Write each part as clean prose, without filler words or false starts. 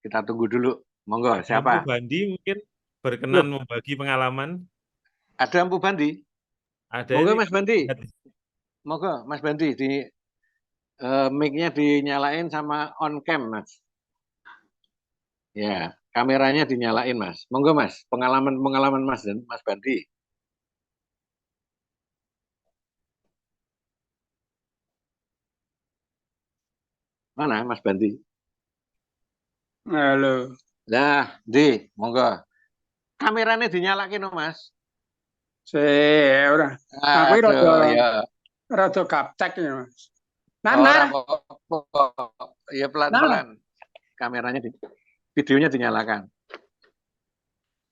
kita tunggu dulu. Monggo, Ada Empu siapa? Bandi mungkin berkenan Loh, membagi pengalaman. ada Empu Bandi? Ada Monggo ini Mas Bandi. lihat. Monggo Mas Bandi di mic-nya dinyalain sama on cam, Mas. Ya, kameranya dinyalain, Mas. Monggo, Mas. Pengalaman Mas dan Mas Bandi. Mana Mas Bandi? Halo. Nah, monggo. Kameranya dinyalain, oh, Mas. Ora. Aku Aduh, ya. rada gaptek ya, Mas. Ora Nana. apa-apa. Ya pelan-pelan. Kameranya videonya dinyalakan.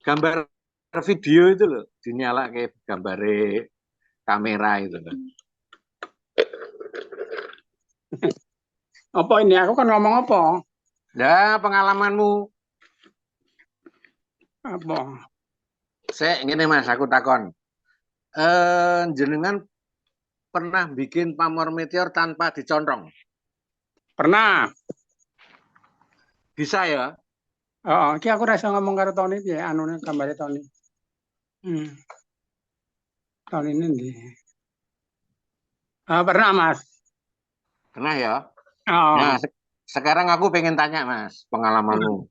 Gambar video itu loh, dinyala kayak gambar kamera itu loh. Apa ini? Aku kan ngomong apa? Nah, pengalamanmu. Apa? Saya ngene Mas, aku takon. Jenengan pernah bikin pamor meteor tanpa dicontrong? Pernah. Bisa ya? Oh, iki aku rasa ngomong karo Tony piye anune gambare Tony. Tony ini ndi? Pernah, Mas. Pernah ya? Oh. Nah, sekarang aku pengen tanya Mas, pengalamanmu.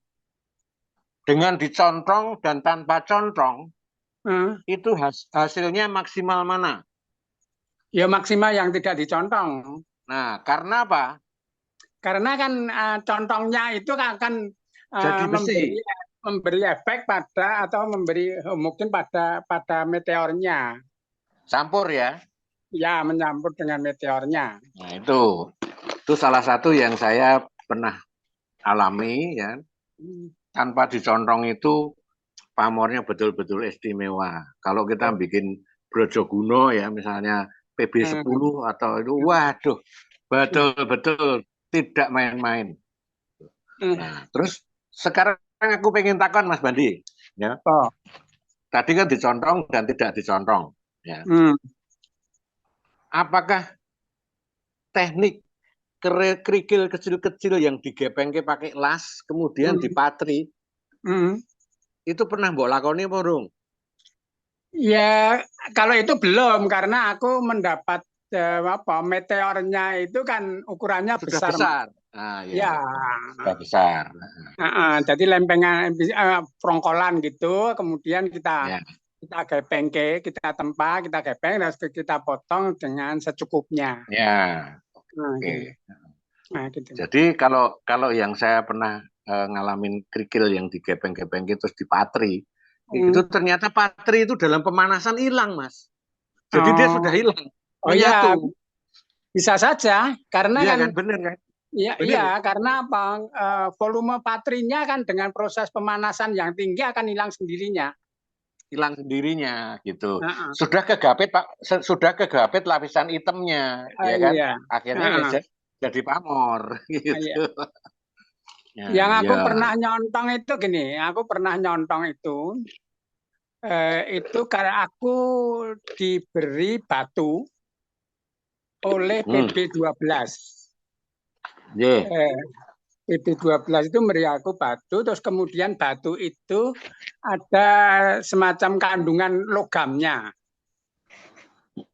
Dengan dicontrong dan tanpa controng, itu hasilnya maksimal mana? Ya maksimal yang tidak dicontrong. Nah, karena apa? Karena kan contohnya itu akan jadi besi, memberi efek pada atau memberi mungkin pada meteornya. Campur ya? Ya, mencampur dengan meteornya. Nah, itu salah satu yang saya pernah alami ya. Tanpa dicontrong itu pamornya betul-betul istimewa. Kalau kita bikin Brojoguno ya misalnya PB10 atau itu, waduh, betul-betul tidak main-main. Nah, terus sekarang aku pengen takon Mas Bandi, ya. Tadi kan dicontrong dan tidak dicontrong, ya. Apakah teknik kerikil kecil-kecil yang digepengke pakai las, kemudian dipatri, itu pernah mbok lakoni apa durung? Ya, kalau itu belum karena aku mendapat meteornya itu kan ukurannya sudah besar. Nah, ya. Sudah besar. Jadi lempengan prongkolan gitu, kemudian kita gepengke, kita tempa, kita gepeng, dan kita potong dengan secukupnya. Ya, oke. Nah, gitu. Jadi kalau yang saya pernah ngalamin kerikil yang digepeng-gepeng terus dipatri, itu ternyata patri itu dalam pemanasan hilang, Mas. Jadi dia sudah hilang. Menyatu. Bisa saja, karena kan benar kan? Iya, karena apa? Volume patrinya kan dengan proses pemanasan yang tinggi akan hilang sendirinya. Hilang sendirinya gitu. Sudah kegapit Pak, sudah kegapit lapisan hitamnya, ya kan? Akhirnya ya jadi pamor gitu. Yang aku pernah nyontong itu gini, itu karena aku diberi batu oleh PB12. PB12 itu memberi aku batu, terus kemudian batu itu ada semacam kandungan logamnya.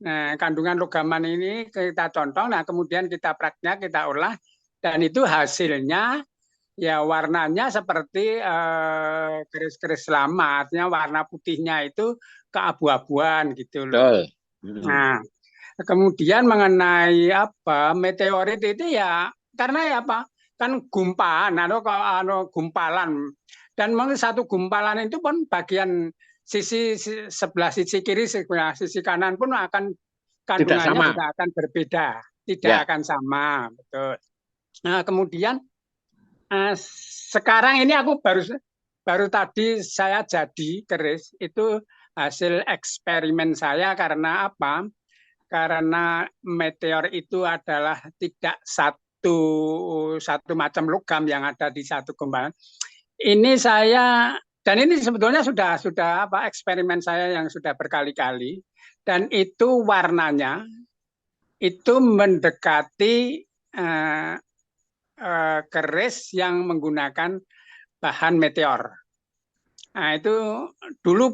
Nah, kandungan logaman ini kita contoh, nah kemudian kita praktek, kita olah, dan itu hasilnya ya warnanya seperti keris-keris lama, artinya warna putihnya itu keabu-abuan gitu loh. Nah, kemudian mengenai meteorit itu ya karena ya kan gumpalan gumpalan, dan mungkin satu gumpalan itu pun bagian sebelah sisi kiri, sebelah sisi kanan pun akan kandungannya juga akan berbeda, tidak akan sama, betul. Nah, kemudian sekarang ini aku baru tadi saya jadi keris itu hasil eksperimen saya. Karena apa? Karena meteor itu adalah tidak satu macam logam yang ada di satu gumpalan. Ini saya, dan ini sebetulnya sudah eksperimen saya yang sudah berkali-kali, dan itu warnanya itu mendekati keris yang menggunakan bahan meteor. Nah, itu dulu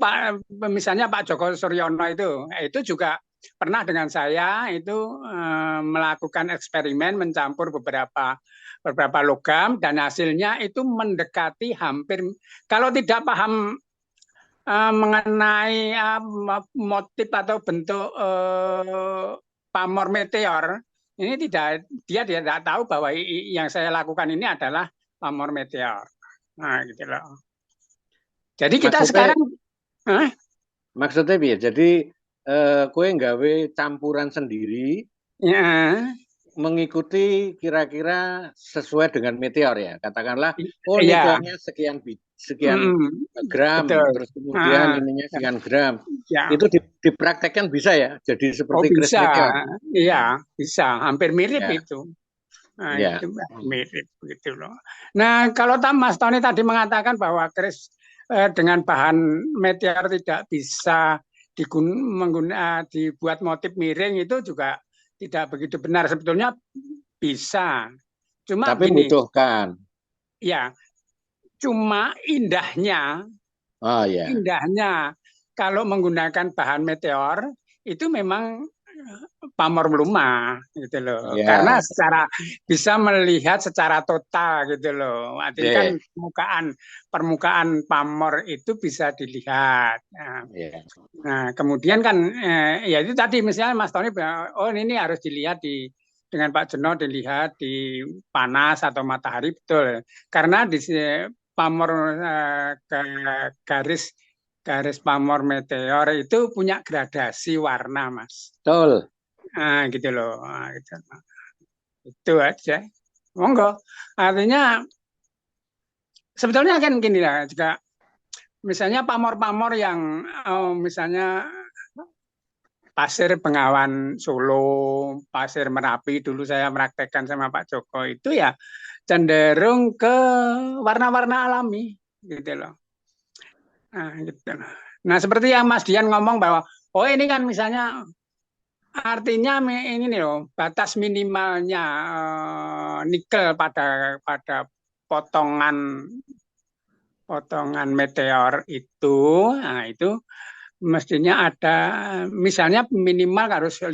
misalnya Pak Joko Suryono itu juga pernah dengan saya itu melakukan eksperimen mencampur beberapa logam dan hasilnya itu mendekati hampir, kalau tidak paham mengenai motif atau bentuk pamor meteor, ini dia tidak tahu bahwa yang saya lakukan ini adalah pamor meteor. Nah, gitu loh. Jadi kita sekarang maksudnya ya, jadi kowe nggawe campuran sendiri ya, mengikuti kira-kira sesuai dengan meteor ya, katakanlah ya, nikelnya sekian gram, betul. terus kemudian ininya sekian gram, ya. itu dipraktekkan bisa ya, jadi seperti kris bisa, meteor. iya bisa, hampir mirip Ya. itu. Nah, Ya. itu mirip begitu loh. Nah, kalau Mas Tony tadi mengatakan bahwa kris dengan bahan meteor tidak bisa dibuat motif miring, itu juga tidak begitu benar. Sebetulnya bisa, cuma Tapi gini, membutuhkan. ya, cuma indahnya kalau menggunakan bahan meteor itu memang pamor melumah gitu loh. Ya. Karena bisa melihat secara total gitu loh. Artinya kan permukaan pamor itu bisa dilihat. Nah, kemudian kan ya itu tadi misalnya Mas Tony bilang, oh ini harus dilihat dengan Pak Jeno dilihat di panas atau matahari, betul. Karena di pamor garis pamor meteor itu punya gradasi warna, Mas. Betul. Nah, gitu loh. Nah, gitu. Itu aja. Monggo. Artinya sebetulnya kan gini lah juga. Misalnya pamor-pamor yang misalnya Pasir Bengawan Solo, Pasir Merapi, dulu saya praktekkan sama Pak Joko itu ya cenderung ke warna-warna alami gitu loh. Nah, gitu. Nah, seperti yang Mas Dian ngomong bahwa oh ini kan misalnya artinya ini nih loh, batas minimalnya nikel pada potongan meteor itu, nah itu mestinya ada misalnya minimal harus 5%.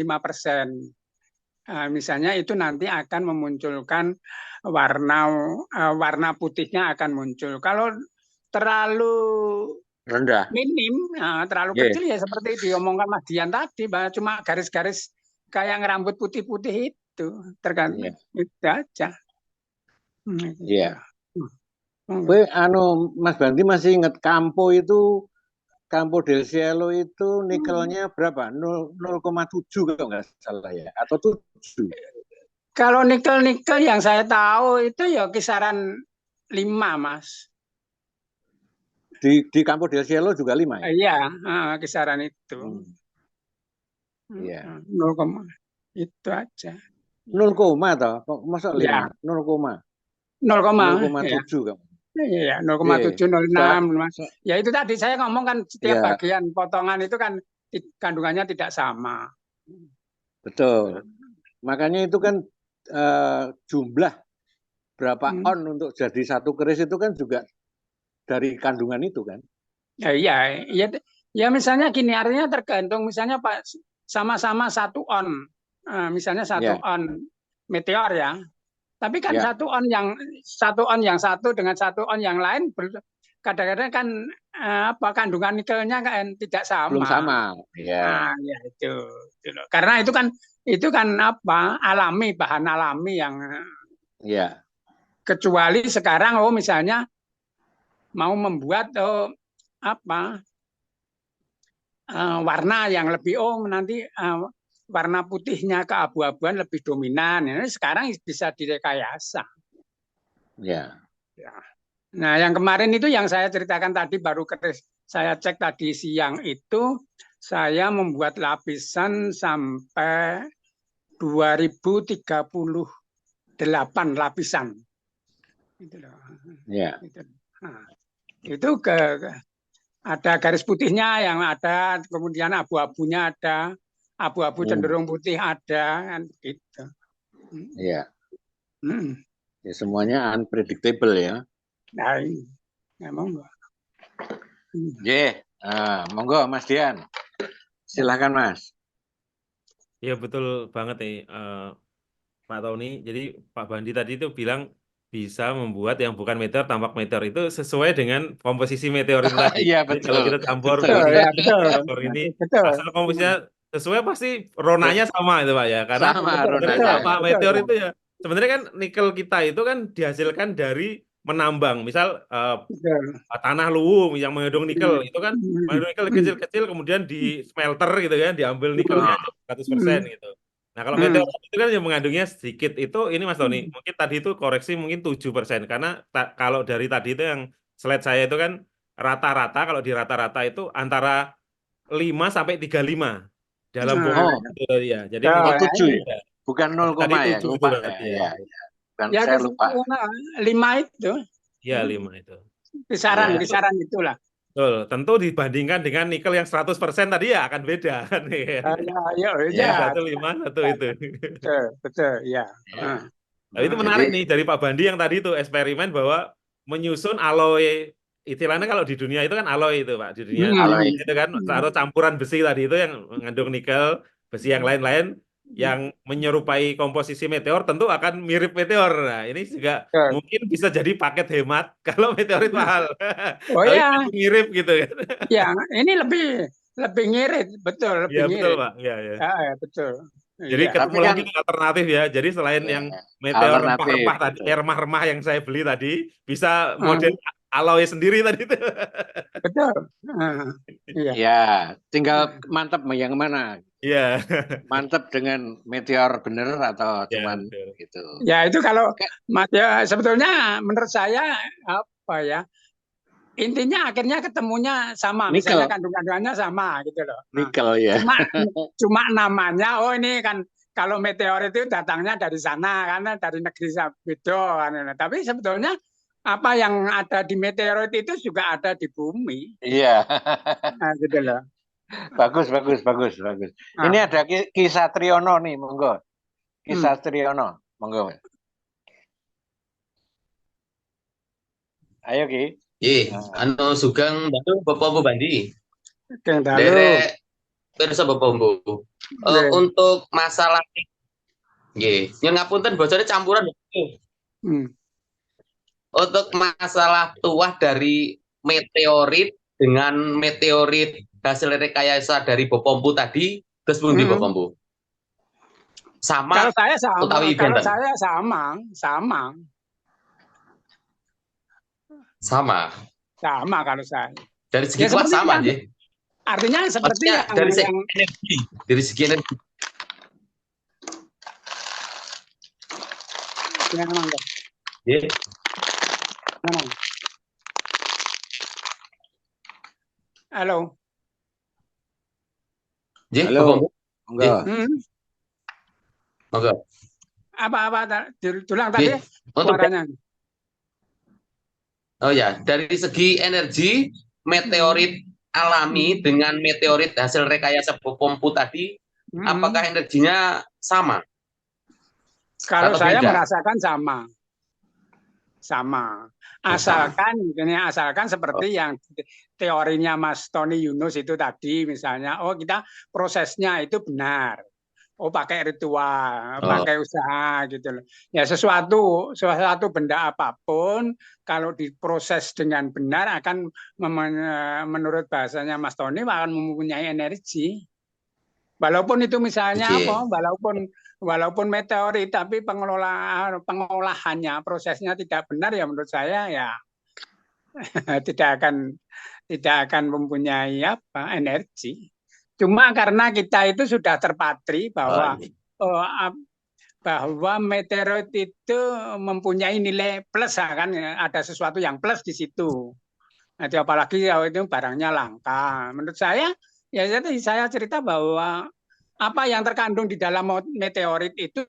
Misalnya itu nanti akan memunculkan warna putihnya akan muncul. Kalau terlalu rendah, minim, terlalu kecil ya seperti diomongkan Mas Dian tadi, bahwa cuma garis-garis kayak ngerambut putih-putih itu, tergantung itu aja. Iya. Mas Banti masih ingat Campo del Cielo itu nikelnya berapa? 0,7 kalau nggak salah ya, atau 7? Kalau nikel yang saya tahu itu ya kisaran 5, Mas. Di Campo del Cielo juga 5 ya? Iya, kisaran itu. Iya. 0, itu aja. 0, toh? Masa 5? Ya. 0,7 kan? Iya, 0,7, 0,6. Ya itu tadi saya ngomong kan setiap bagian potongan itu kan kandungannya tidak sama. Betul. Makanya itu kan jumlah berapa on untuk jadi satu keris itu kan juga dari kandungan itu kan? Ya misalnya gini, artinya tergantung misalnya Pak sama-sama 1 on, misalnya 1 on meteor ya. Tapi kan 1 on yang satu dengan 1 on yang lain kadang-kadang kan kandungan nikelnya kan tidak sama. Belum sama. Ya itu. Karena itu kan alami, bahan alami yang kecuali sekarang misalnya mau membuat warna yang lebih nanti warna putihnya keabu-abuan lebih dominan. Ini sekarang bisa direkayasa. Nah, yang kemarin itu yang saya ceritakan tadi baru saya cek tadi siang itu saya membuat lapisan sampai 2038 lapisan. Itu ada garis putihnya yang ada, kemudian abu-abunya ada, abu-abu cenderung putih ada, kan gitu. Ya, semuanya unpredictable ya. Nah, Ya, monggo. Monggo Mas Dian. Silakan Mas. Ya betul banget nih Pak Tony. Jadi Pak Bandi tadi itu bilang bisa membuat yang bukan meteor tampak meteor itu sesuai dengan komposisi meteor itu tadi. Iya Jadi kalau betul. kita campur Betul. Betul, ini ya, betul. meteor ini Betul. asal komposisinya sesuai pasti ronanya sama itu Pak ya. Karena Sama Betul, sebenarnya ronanya. sama betul, meteor ya. itu ya sebenarnya kan nikel kita itu kan dihasilkan dari menambang. Misal Betul. tanah luwung yang mengandung nikel itu kan mengandung nikel Hmm. kecil-kecil kemudian di smelter gitu kan diambil nikelnya Oh. 100% gitu. Nah kalau Hmm. meteor itu kan yang mengandungnya sedikit itu ini Mas Tony mungkin tadi itu koreksi mungkin 7% karena kalau dari tadi itu yang slide saya itu kan rata-rata kalau di rata-rata itu antara 5 sampai 35 dalam Nah, volume Oh, itu tadi ya. Jadi betul, oh mungkin ya. 7 ya? Bukan 0, tadi ya, 7 itu lupa ya. berarti ya. Ya. Bukan, Ya, saya lupa. 5 itu. Ya 5 itu. Kisaran, Iya. kisaran itulah. Betul, tentu dibandingkan dengan nikel yang 100% tadi ya akan beda kan. Ya, ya, Jadi ya. satu 5, satu itu. Betul, betul, ya. Ya. Tapi itu Jadi menarik nih dari Pak Bandi yang tadi itu eksperimen bahwa menyusun alloy, istilahnya kalau di dunia itu kan alloy itu Pak, di dunia alloy. itu kan atau campuran besi tadi itu yang mengandung nikel, besi yang lain-lain yang menyerupai komposisi meteor tentu akan mirip meteor. Nah, ini juga Betul. mungkin bisa jadi paket hemat kalau meteorit mahal. Oh Tapi ya, mirip gitu kan. ya, ini lebih ngirit, betul, lebih Iya betul ngirit. Pak, iya ya. Ya, betul. Jadi Iya. ketemu Tapi lagi kan nih alternatif ya. Jadi selain ya, yang meteor alternatif rempah-rempah tadi, gitu. remah-remah yang saya beli tadi, bisa Ah, model alloy sendiri tadi itu. betul. Ah, iya. Ya, tinggal mantap yang mana. Iya. Mantap dengan meteor bener atau Ya cuman betul. gitu. Ya, itu kalau Oke. ya, sebetulnya menurut saya apa ya? Intinya akhirnya ketemunya sama, misalnya Nikel, kandungannya sama gitu loh. Nah, nikel ya. cuma namanya, oh ini kan kalau meteor itu datangnya dari sana karena dari negeri beda kan. Tapi sebetulnya apa yang ada di meteorit itu juga ada di bumi. Iya. Nah, gitu loh. Bagus, bagus, bagus, bagus. Nah, Ini ada Kisah Triyono nih, monggo. Kisah hmm. Triyono, monggo. Ayo Ki. Anu sugeng dalu Bapak Bandi. Oke, dalu. Derek pirsa Bapak Mbu. Nggih. Untuk masalah nggih, nyun ngapunten bocornya campuran. Hmm. Untuk masalah tuah dari meteorit dengan meteorit hasil rekayasa dari Bapak Mbu tadi, terus pundi Bapak Mbu? Sama Kalau saya sama, utawi kalau benten? saya sama kalau saya. Dari segi Ya tuah seperti sama yang, nggih. artinya seperti Maksudnya dari segi yang energi, dari segi energi. yang mana? Nggih. Mana? Halo. Nggih, Halo. Bapak Mbu. Monggo. Monggo. Apa tulang tadi Nggih. Untuk suaranya? Oh ya, dari segi energi meteorit alami dengan meteorit hasil rekayasa Bapak Mbu tadi, apakah energinya sama? Kalau Atau saya beda? merasakan sama. Asalkan seperti yang teorinya Mas Tony Yunus itu tadi, misalnya, oh kita prosesnya itu benar. Oh pakai ritual, pakai usaha gitu loh. Ya sesuatu benda apapun kalau diproses dengan benar akan menurut bahasanya Mas Tony akan mempunyai energi. Walaupun itu misalnya apa? Walaupun meteorit tapi pengolahannya prosesnya tidak benar ya menurut saya ya tidak akan mempunyai energi. Cuma karena kita itu sudah terpatri bahwa meteorit itu mempunyai nilai plus, kan ada sesuatu yang plus di situ. Nanti apalagi itu barangnya langka. Menurut saya ya jadi saya cerita bahwa apa yang terkandung di dalam meteorit itu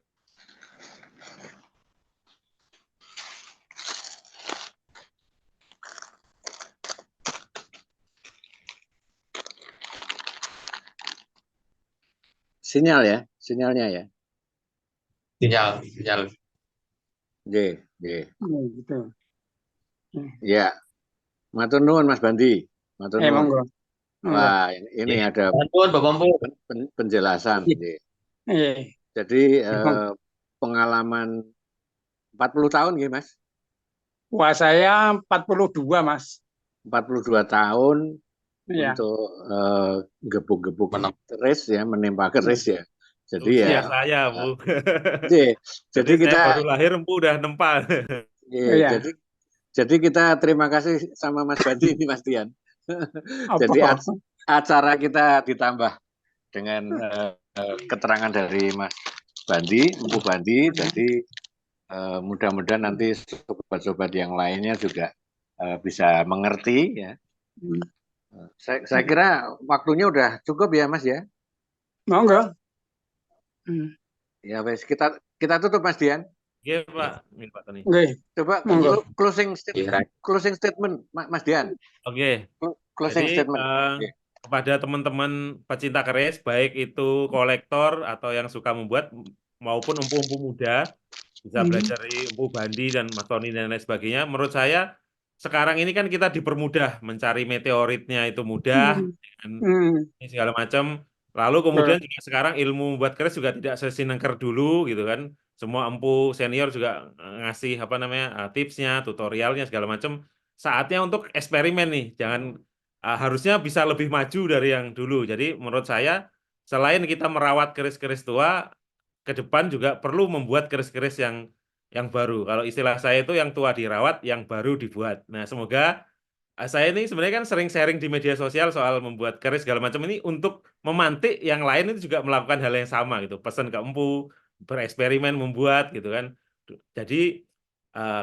Sinyalnya ya. Sinyal. G. gitu. Ya. Matur nuwun Mas Bandi. Matur nuwun. Monggo. Monggo. Wah, ini ada Ampun, Bapak Empu. penjelasan. Iya. Jadi Monggo. pengalaman 40 tahun nggih, Mas? Wah, saya 42, Mas. 42 tahun Iya. untuk gebuk-gebuk keris ya, menimpa keris ya. Jadi Usia ya, saya, Bu. jadi Jadi saya kita baru lahir Empu udah nempa. Iya. jadi kita terima kasih sama Mas Bandi ini Mas Dian. Jadi Apa? acara kita ditambah dengan keterangan dari Mas Bandi, Empu Bandi. Jadi mudah-mudahan nanti sobat-sobat yang lainnya juga bisa mengerti ya. Saya kira waktunya udah cukup ya Mas ya. Monggo. Ya wes kita tutup Mas Dian. Iya Pak, ini Pak Tony. Oke. Coba Monggo. closing statement Mas Dian. Oke. Closing Jadi statement. kepada teman-teman pecinta keris, baik itu kolektor atau yang suka membuat maupun empu-empu muda, bisa belajar dari Empu Bandi dan Mas Tony dan lain sebagainya. Menurut saya sekarang ini kan kita dipermudah mencari meteoritnya itu mudah dengan segala macam. Lalu kemudian juga sekarang ilmu membuat keris juga tidak sesinengker dulu gitu kan. Semua empu senior juga ngasih apa namanya tipsnya, tutorialnya segala macam. Saatnya untuk eksperimen nih. Jangan harusnya bisa lebih maju dari yang dulu. Jadi menurut saya selain kita merawat keris-keris tua, ke depan juga perlu membuat keris-keris yang baru. Kalau istilah saya itu yang tua dirawat, yang baru dibuat. Nah, semoga saya ini sebenarnya kan sering sharing di media sosial soal membuat keris segala macam ini untuk memantik yang lain itu juga melakukan hal yang sama gitu. Pesan ke empu, bereksperimen membuat gitu kan. Jadi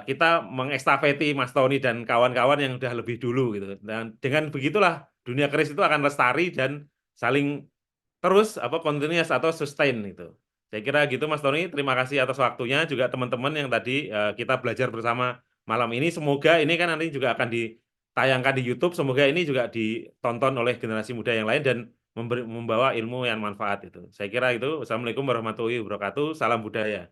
kita mengestafeti Mas Tony dan kawan-kawan yang udah lebih dulu gitu. Dan dengan begitulah dunia keris itu akan lestari dan saling terus continuous atau sustain gitu. Saya kira gitu Mas Tony, terima kasih atas waktunya juga teman-teman yang tadi kita belajar bersama malam ini. Semoga ini kan nanti juga akan ditayangkan di YouTube, semoga ini juga ditonton oleh generasi muda yang lain dan membawa ilmu yang manfaat itu. Saya kira itu. Wassalamualaikum warahmatullahi wabarakatuh. Salam budaya.